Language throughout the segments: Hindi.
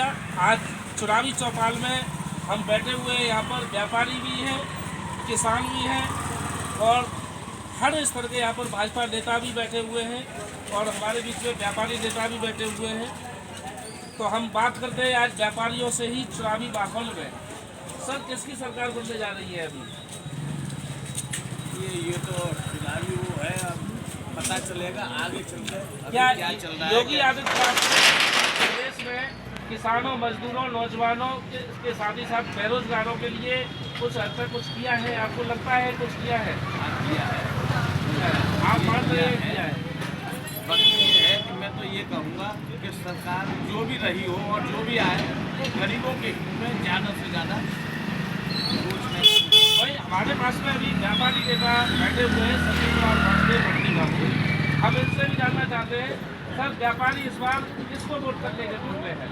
भैया, आज चुनावी चौपाल में हम बैठे हुए हैं। यहाँ पर व्यापारी भी हैं, किसान भी हैं और हर स्तर के यहाँ पर भाजपा नेता भी बैठे हुए हैं और हमारे बीच में व्यापारी नेता भी बैठे हुए हैं। तो हम बात करते हैं आज व्यापारियों से ही चुनावी माहौल में। सर, किसकी सरकार बनने जा रही है अभी? ये तो चुनावी वो है, अब पता चलेगा आगे चलकर क्या चल रहा है। योगी आदित्यनाथ प्रदेश में किसानों, मजदूरों, नौजवानों के साथ ही साथ बेरोजगारों के लिए कुछ हद तक कुछ किया है? आपको लगता है कुछ किया है? किया है, आप मान रहे हैं किया है? बस ये है कि मैं तो ये कहूँगा कि सरकार जो भी रही हो और जो भी आए तो गरीबों के हित में ज़्यादा से ज़्यादा भाई, हमारे पास में अभी व्यापारी नेता बैठे हुए हैं, सचिन कुमार वासदेव मंडी बाबू। हम इनसे भी जानना चाहते हैं, सर, व्यापारी इस बार किसको वोट करने के मूड में है?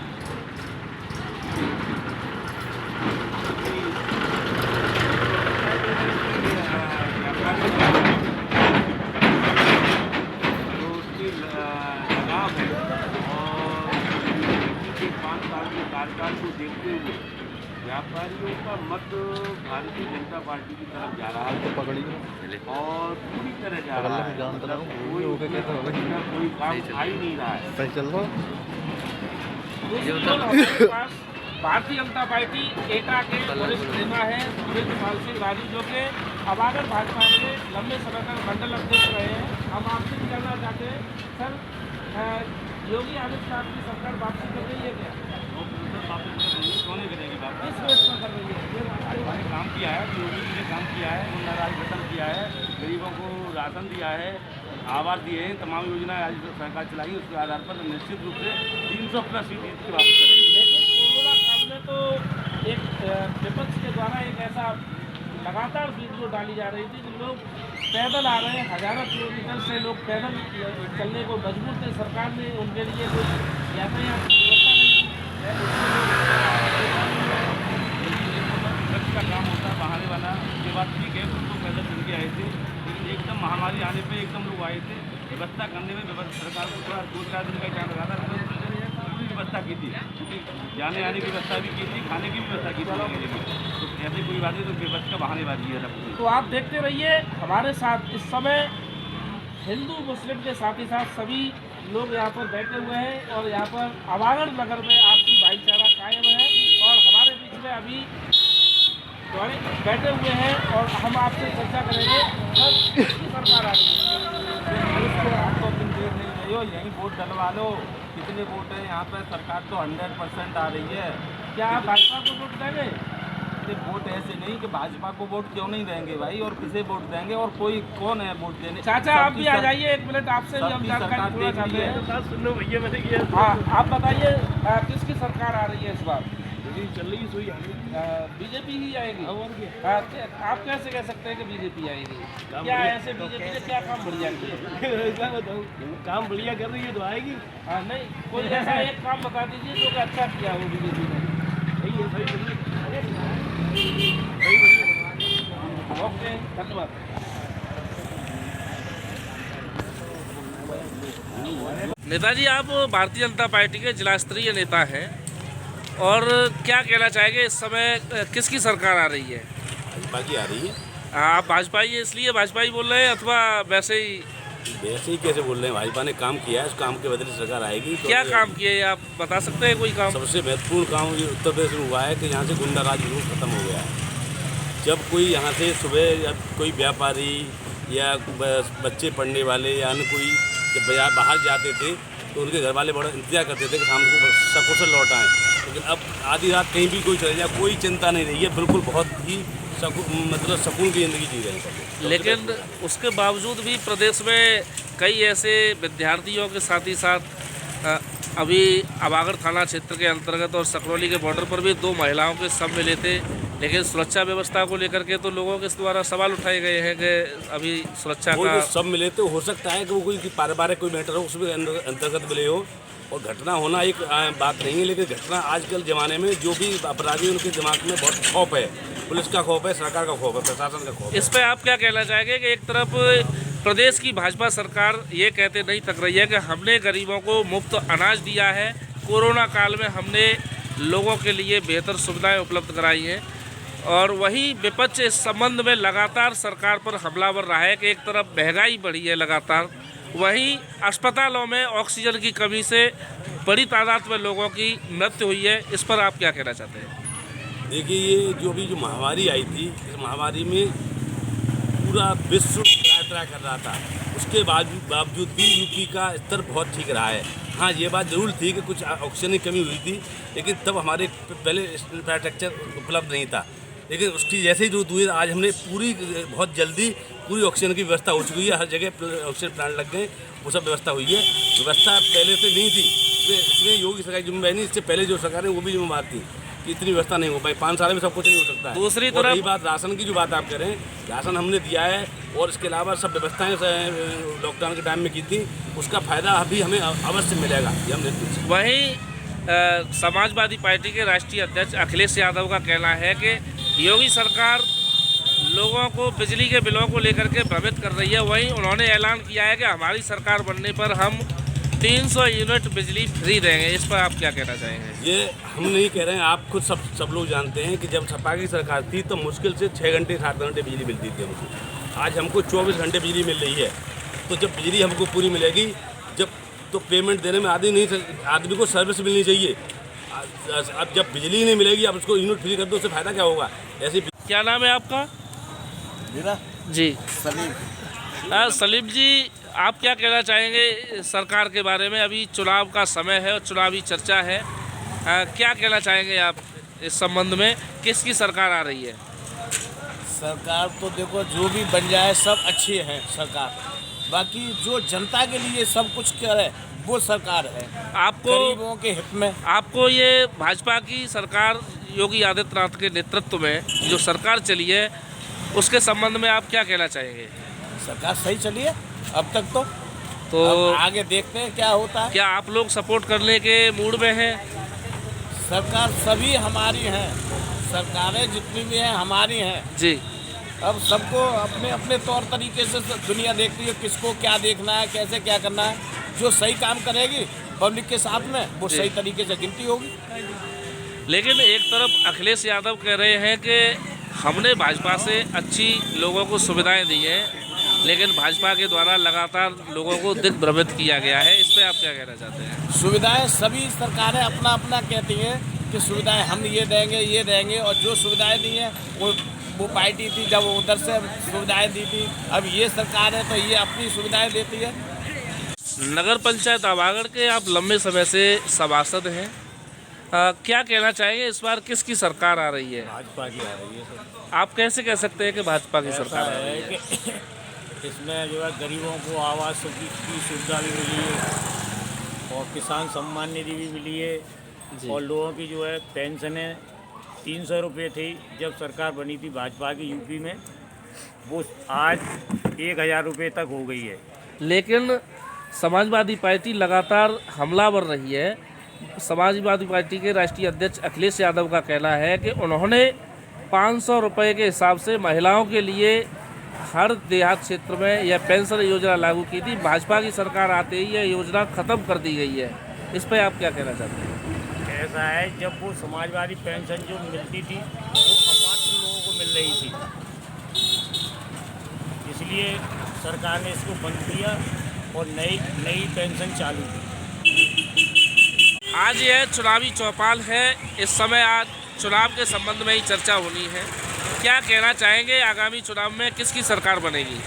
लगाव है और 5 साल के कार्यकाल को देखते हुए व्यापारियों का मत भारतीय जनता पार्टी की तरफ जा रहा है और पूरी तरह जा रहा है। मतलब कोई काम आ ही नहीं रहा है। दूसरी ओर भारतीय जनता पार्टी एटा के वरिष्ठ नेता हैं सुरेंद्र सिंह राजू, जो कि अबागर भाजपा के लंबे समय तक मंडल अध्यक्ष रहे हैं। हम आपसे भी जानना चाहते हैं, सर, योगी आदित्यनाथ की सरकार वापसी कर रही है क्या? क्यों नहीं करेगी बात? किस वेश में कर रही है? भाजपा ने काम किया है, योगी जी ने काम किया है, गुंडा राज खत्म किया है, गरीबों को राशन दिया है, आवास दिए हैं, तमाम योजनाएं आज सरकार चलाई। उसके आधार पर निश्चित रूप से 300+ सीट की बात करेंगे। लेकिन कोरोना काल में तो एक विपक्ष के द्वारा एक ऐसा लगातार वीडियो डाली जा रही थी कि लोग पैदल आ रहे हैं, हजारों किलोमीटर से लोग पैदल चलने को मजबूर थे। सरकार ने उनके लिए कोई यातायात की व्यवस्था नहीं विपक्ष का काम होता है बहाने वाला। ये बात ठीक है, कुछ लोग पैदल चल के आए थे, लेकिन एकदम महामारी आने पे एकदम लोग आए थे। व्यवस्था करने में सरकार को थोड़ा 2-4 दिन का टाइम लगा था, पूरी व्यवस्था की थी, क्योंकि जाने आने की व्यवस्था भी की थी, खाने की भी व्यवस्था की थी। तो ऐसी कोई बात नहीं, तो विपक्ष का बहानेबाजी है सब। तो आप देखते रहिए हमारे साथ। इस समय हिंदू मुस्लिम के साथ ही साथ सभी लोग यहाँ पर बैठे हुए हैं और यहाँ पर अबागर नगर में आपसी भाईचारा कायम है। और हमारे बीच में अभी बैठे हुए हैं और हम आपसे चर्चा करेंगे, सर, किसकी सरकार आ रही है? आपको दिन देर नहीं रही हो, यहीं वोट डलवा लो। कितने वोट हैं यहाँ पर? सरकार तो 100% आ रही है। क्या आप भाजपा को वोट देंगे? वोट ऐसे नहीं कि भाजपा को वोट क्यों नहीं देंगे भाई, और किसे वोट देंगे और कोई कौन है वोट देने? चाचा, आप भी आ जाइए, 1 मिनट आपसे भी हम जानकारी पूछना चाहते हैं। सुन लो भैया, मैंने किया। हाँ, आप बताइए, किसकी सरकार आ रही है इस बार? चल रही सोई बीजेपी ही आएगी। और क्या? आप कैसे कह सकते हैं कि बीजेपी आएगी? क्या ऐसे बीजेपी ने क्या काम बढ़िया किया? बताऊँ, काम बढ़िया कर रही है तो आएगी। हाँ, नहीं, कोई ऐसा एक काम बता दीजिए जो कि अच्छा किया हो बीजेपी ने। सही है, सही ओके, धन्यवाद। नेताजी, आप भारतीय जनता पार्टी के जिला स्तरीय नेता हैं और क्या कहना चाहेंगे, इस समय किसकी सरकार आ रही है? भाजपा की आ रही है। आप भाजपा ही इसलिए भाजपा ही बोल रहे हैं अथवा वैसे ही? वैसे ही कैसे बोल रहे हैं, भाजपा ने काम किया है, उस काम के बदले सरकार आएगी। तो क्या काम किए हैं, आप बता सकते हैं कोई काम? सबसे महत्वपूर्ण काम ये उत्तर प्रदेश में हुआ है कि यहाँ से गुंडा राज बिल्कुल खत्म हो गया है। जब कोई यहाँ से सुबह या कोई व्यापारी या बच्चे पढ़ने वाले या अन्य कोई जब बाहर जाते थे तो उनके घर वाले बड़ा इंतजार करते थे कि शाम को सकुशल लौट आएँ। लेकिन अब आधी रात कहीं भी कोई चले जाए, कोई चिंता नहीं रही है, बिल्कुल बहुत ही मतलब सुकून की ज़िंदगी जी रहे हैं सब। लेकिन उसके बावजूद भी प्रदेश में कई ऐसे विद्यार्थियों के साथ ही साथ अभी अबागर थाना क्षेत्र के अंतर्गत और सकरौली के बॉर्डर पर भी 2 महिलाओं के शव मिले थे। लेकिन सुरक्षा व्यवस्था को लेकर के तो लोगों के द्वारा सवाल उठाए गए हैं कि अभी सुरक्षा का सब मिले तो हो सकता है कि वो कोई पारिवारिक कोई मैटर हो, उसमें अंतर्गत मिले हो। और घटना होना एक बात नहीं है, लेकिन घटना आजकल ज़माने में जो भी अपराधी उनके दिमाग में बहुत खौफ है, पुलिस का खौफ है, सरकार का खौफ है, प्रशासन का खौफ है। इस पर आप क्या कहना चाहेंगे कि एक तरफ प्रदेश की भाजपा सरकार ये कहते नहीं थक रही है कि हमने गरीबों को मुफ्त अनाज दिया है, कोरोना काल में हमने लोगों के लिए बेहतर सुविधाएं उपलब्ध कराई हैं। और वही विपक्ष इस संबंध में लगातार सरकार पर हमलावर रहा है कि एक तरफ महंगाई बढ़ी है लगातार, वहीं अस्पतालों में ऑक्सीजन की कमी से बड़ी तादाद में लोगों की मृत्यु हुई है। इस पर आप क्या कहना चाहते हैं? देखिए, ये जो महामारी आई थी, इस महामारी में पूरा विश्व त्राहि कर रहा था, उसके बावजूद भी यूपी का स्तर बहुत ठीक रहा है। हाँ, ये बात ज़रूर थी कि कुछ ऑक्सीजन की कमी हुई थी, लेकिन तब हमारे पहले इंफ्रास्ट्रक्चर उपलब्ध नहीं था। लेकिन उसकी जैसे ही जरूरत हुई, आज हमने बहुत जल्दी पूरी ऑक्सीजन की व्यवस्था हो चुकी है। हर जगह ऑक्सीजन प्लांट लग गए, वो सब व्यवस्था हुई है। व्यवस्था पहले से नहीं थी, इसमें योगी सरकार जिम्मेदारी नहीं, इससे पहले जो सरकार है वो भी जिम्मेदार थी कि इतनी व्यवस्था नहीं हो पाई। 5 साल में सब कुछ नहीं हो सकता है। दूसरी तरफ रही बात राशन की, जो बात आप कह रहे हैं, राशन हमने दिया है और इसके अलावा सब व्यवस्थाएं लॉकडाउन के टाइम में की थी, उसका फ़ायदा अभी हमें अवश्य मिलेगा। ये हम वहीं समाजवादी पार्टी के राष्ट्रीय अध्यक्ष अखिलेश यादव का कहना है कि योगी सरकार लोगों को बिजली के बिलों को लेकर के भ्रमित कर रही है। वहीं उन्होंने ऐलान किया है कि हमारी सरकार बनने पर हम 300 यूनिट बिजली फ्री देंगे। इस पर आप क्या कहना चाहेंगे? ये हम नहीं कह रहे हैं, आप खुद सब लोग जानते हैं कि जब सपा की सरकार थी तो मुश्किल से 6 घंटे 7 घंटे बिजली मिलती थी हमको। आज हमको 24 घंटे बिजली मिल रही है। तो जब बिजली हमको पूरी मिलेगी, तो पेमेंट देने में आदमी को सर्विस मिलनी चाहिए। अब जब बिजली नहीं मिलेगी, अब उसको यूनिट फ्री कर दो, उससे फ़ायदा क्या होगा? ऐसे। क्या नाम है आपका? मेरा जी सलीम। सलीम जी, आप क्या कहना चाहेंगे सरकार के बारे में? अभी चुनाव का समय है और चुनावी चर्चा है, क्या कहना चाहेंगे आप इस संबंध में? किसकी सरकार आ रही है? सरकार तो देखो जो भी बन जाए सब अच्छी है सरकार, बाकी जो जनता के लिए सब कुछ करे वो सरकार है, गरीबों के हित में। आपको ये भाजपा की सरकार योगी आदित्यनाथ के नेतृत्व में जो सरकार चली है, उसके संबंध में आप क्या कहना चाहेंगे? सरकार सही चली है अब तक तो अब आगे देखते हैं क्या होता है। क्या आप लोग सपोर्ट करने के मूड में हैं? सरकार सभी हमारी हैं, सरकारें जितनी भी हैं हमारी हैं जी। अब सबको अपने अपने तौर तरीके से दुनिया देखती है, किसको क्या देखना है, कैसे क्या करना है। जो सही काम करेगी पब्लिक के साथ में, वो सही तरीके से गिनती होगी। लेकिन एक तरफ अखिलेश यादव कह रहे हैं कि हमने भाजपा से अच्छी लोगों को सुविधाएं दी हैं, लेकिन भाजपा के द्वारा लगातार लोगों को दिग्भ्रमित किया गया है। इस पर आप क्या कहना चाहते हैं? सुविधाएं सभी सरकारें अपना अपना कहती हैं कि सुविधाएं हम ये देंगे, और जो सुविधाएं दी हैं वो पार्टी थी जब उधर से सुविधाएं दी थी, अब ये सरकार है तो ये अपनी सुविधाएं देती है। नगर पंचायत आवागढ़ के आप लंबे समय से सभासद हैं, क्या कहना चाहेंगे इस बार किसकी सरकार आ रही है? भाजपा की आ रही है सर। आप कैसे कह सकते हैं कि भाजपा की सरकार आ रही है? इसमें जो है गरीबों को आवास की सुविधा भी मिली है और किसान सम्मान निधि भी मिली है, और लोगों की जो है पेंशनें 300 रुपये थी जब सरकार बनी थी भाजपा की यूपी में, वो आज 1000 रुपये तक हो गई है। लेकिन समाजवादी पार्टी लगातार हमलावर रही है। समाजवादी पार्टी के राष्ट्रीय अध्यक्ष अखिलेश यादव का कहना है कि उन्होंने 500 रुपये के हिसाब से महिलाओं के लिए हर देहात क्षेत्र में यह पेंशन योजना लागू की थी। भाजपा की सरकार आते ही यह योजना ख़त्म कर दी गई है। इस पर आप क्या कहना चाहते हैं? ऐसा है, जब वो समाजवादी पेंशन जो मिलती थी वो अपात्र लोगों को मिल रही थी, इसलिए सरकार ने इसको बंद किया और नई पेंशन चालू की। आज यह चुनावी चौपाल है, इस समय आज चुनाव के संबंध में ही चर्चा होनी है। क्या कहना चाहेंगे आगामी चुनाव में किसकी सरकार बनेगी?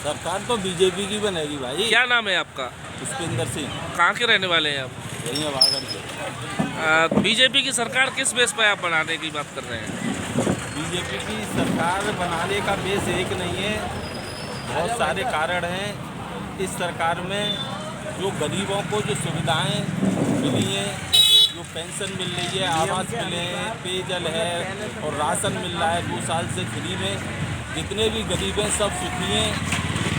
सरकार तो बीजेपी की बनेगी भाई। क्या नाम है आपका? पुष्पेंद्र सिंह। कहाँ के रहने वाले हैं आप? यही आवागढ़ के। बीजेपी की सरकार किस बेस पर आप बनाने की बात कर रहे हैं? बीजेपी की सरकार बनाने का बेस एक नहीं है, बहुत सारे कारण हैं। इस सरकार में जो गरीबों को जो सुविधाएं मिली हैं, जो पेंशन मिल रही है, आवास मिले हैं, पेयजल है और राशन मिल रहा है 2 साल से फ्री में, जितने भी गरीब हैं सब सुखी हैं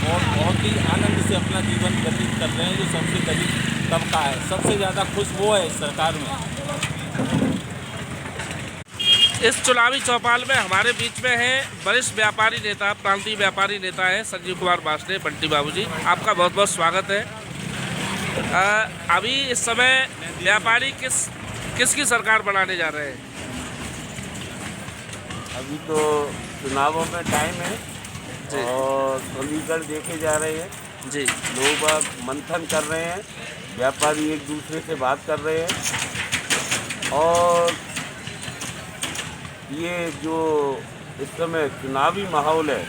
और बहुत ही आनंद से अपना जीवन व्यतीत कर रहे हैं। जो सबसे गरीब तबका है, सबसे ज़्यादा खुश वो है इस सरकार में। इस चुनावी चौपाल में हमारे बीच में है वरिष्ठ व्यापारी नेता, प्रांतीय व्यापारी नेता है संजीव कुमार बासने। बंटी बाबूजी, आपका बहुत बहुत स्वागत है। अभी इस समय व्यापारी किस किसकी सरकार बनाने जा रहे हैं? अभी तो चुनावों में टाइम है जी। और समीकरण देखे जा रहे हैं, जी। लोग अब मंथन कर रहे हैं, व्यापारी एक दूसरे से बात कर रहे हैं और ये जो इस समय चुनावी माहौल है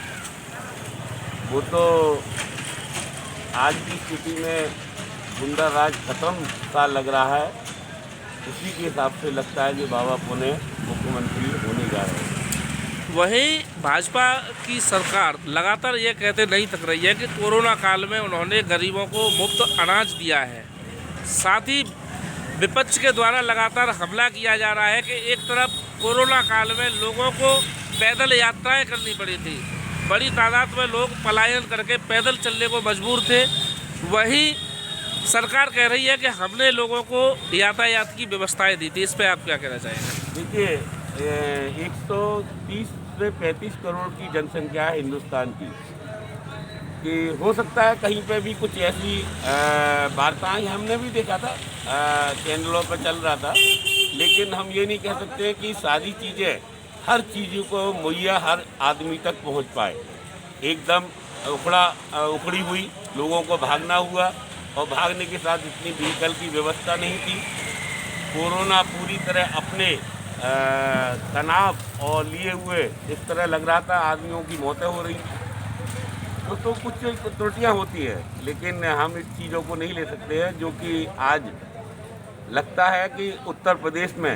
वो तो आज की स्थिति में गुंडा राज खत्म सा लग रहा है। उसी के हिसाब से लगता है कि बाबा पुणे मुख्यमंत्री होने जा रहे हैं। वहीं भाजपा की सरकार लगातार ये कहते नहीं थक रही है कि कोरोना काल में उन्होंने गरीबों को मुफ्त अनाज दिया है। साथ ही विपक्ष के द्वारा लगातार हमला किया जा रहा है कि एक तरफ कोरोना काल में लोगों को पैदल यात्राएं करनी पड़ी थी, बड़ी तादाद में लोग पलायन करके पैदल चलने को मजबूर थे। वहीं सरकार कह रही है कि हमने लोगों को यातायात की व्यवस्थाएं दी थी। इस पर आप क्या कहना चाहेंगे? देखिए 130 से 35 करोड़ की जनसंख्या है हिंदुस्तान की, कि हो सकता है कहीं पे भी कुछ ऐसी वार्ताएं हमने भी देखा था, चैनलों पर चल रहा था, लेकिन हम ये नहीं कह सकते कि सारी चीज़ें हर चीज़ को मुहैया हर आदमी तक पहुंच पाए। एकदम उखड़ी हुई लोगों को भागना हुआ और भागने के साथ इतनी व्हीकल की व्यवस्था नहीं थी। कोरोना पूरी तरह अपने तनाव और लिए हुए इस तरह लग रहा था, आदमियों की मौतें हो रही। तो कुछ त्रुटियां होती है, लेकिन हम इस चीज़ों को नहीं ले सकते हैं जो कि आज लगता है कि उत्तर प्रदेश में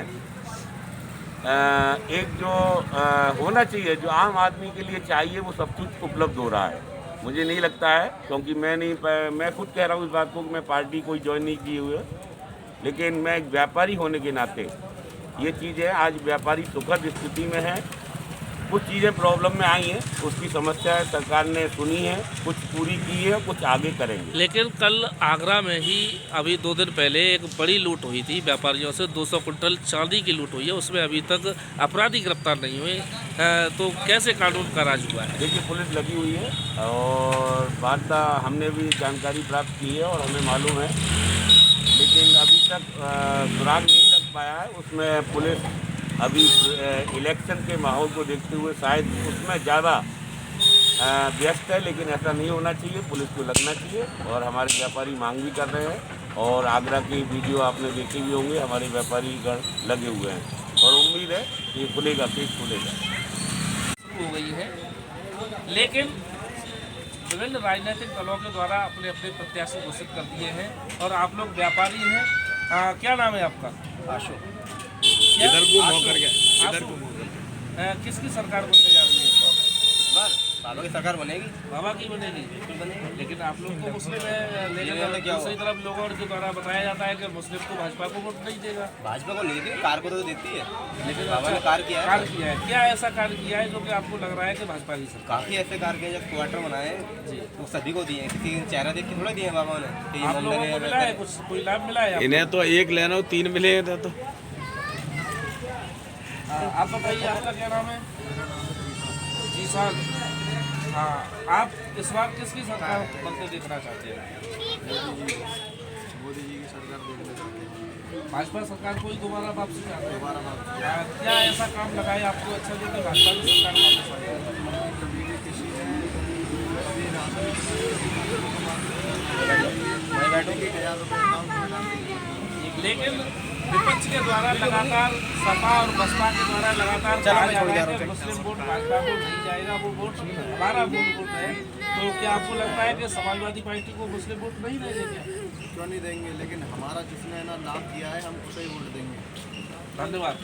एक जो होना चाहिए, जो आम आदमी के लिए चाहिए, वो सब कुछ उपलब्ध हो रहा है। मुझे नहीं लगता है, क्योंकि मैं खुद कह रहा हूँ इस बात को कि मैं पार्टी कोई ज्वाइन नहीं किए हुए, लेकिन मैं एक व्यापारी होने के नाते ये चीज़ें आज व्यापारी सुखद स्थिति में है। कुछ चीज़ें प्रॉब्लम में आई हैं, उसकी समस्या सरकार ने सुनी है, कुछ पूरी की है, कुछ आगे करेंगे। लेकिन कल आगरा में ही अभी 2 दिन पहले एक बड़ी लूट हुई थी, व्यापारियों से 200 कुंटल चांदी की लूट हुई है, उसमें अभी तक अपराधी गिरफ्तार नहीं हुए। तो कैसे कानून का राज हुआ है? देखिए पुलिस लगी हुई है और वार्ता हमने भी जानकारी प्राप्त की है और हमें मालूम है, लेकिन अभी तक सुराग नहीं लग पाया है। उसमें पुलिस अभी इलेक्शन के माहौल को देखते हुए शायद उसमें ज़्यादा व्यस्त है, लेकिन ऐसा नहीं होना चाहिए, पुलिस को लगना चाहिए और हमारे व्यापारी मांग भी कर रहे हैं। और आगरा की वीडियो आपने देखे भी होंगे, हमारे व्यापारी गण लगे हुए हैं और उम्मीद है कि खुलेगा, केस खुलेगा। हो गई है, लेकिन विभिन्न राजनीतिक दलों के द्वारा अपने अपने प्रत्याशी घोषित कर दिए हैं और आप लोग व्यापारी हैं। क्या नाम है आपका? अशोक। इधर घूम होकर के इधर घूम। किसकी सरकार बनने जा रही है इस बार? बाबा की सरकार बनेगी। बाबा की बनेगी? लेकिन आप लोग को मुस्लिम है, लेकिन दूसरी तरफ लोगों के द्वारा बताया जाता है कि मुस्लिम को भाजपा को वोट नहीं देगा। भाजपा को नहीं देती, कार को तो देती है, लेकिन बाबा ने कार्य किया है। क्या ऐसा कार्य किया है जो कि आपको लग रहा है कि भाजपा की सरकार? काफ़ी ऐसे कार्य किए, जब क्वार्टर बनाए जी, वो सभी को दिए, किसी चेहरा देख के थोड़ा दिए बाबा ने। आप लोगों को मिला है कुछ, कोई लाभ मिला है? इन्हें तो एक लेना हो 3 मिले हैं तो। आप बताइए, आपका क्या नाम है? जी साल। हाँ, आप इस बार किसकी सरकार बनते देखना चाहते हैं? मोदी जी की सरकार देखना चाहते हैं। भाजपा सरकार को ही दोबारा वापसी चाहते हैं? क्या ऐसा काम लगाए आपको अच्छा जो कि भाजपा की सरकार वापस आ जाए? कभी भी किसी ने कभी राशन की 1000 रुपये अकाउंट। लेकिन विपक्ष के द्वारा लगातार, सपा और बसपा के द्वारा लगातार कहा जा रहा है कि मुस्लिम वोट भाजपा को नहीं जाएगा, वो वोट हमारा वोट है। तो क्या आपको लगता है कि समाजवादी पार्टी को मुस्लिम वोट नहीं देंगे? क्यों नहीं देंगे, लेकिन हमारा जिसने ना लाभ दिया है हम उसे ही वोट देंगे। धन्यवाद।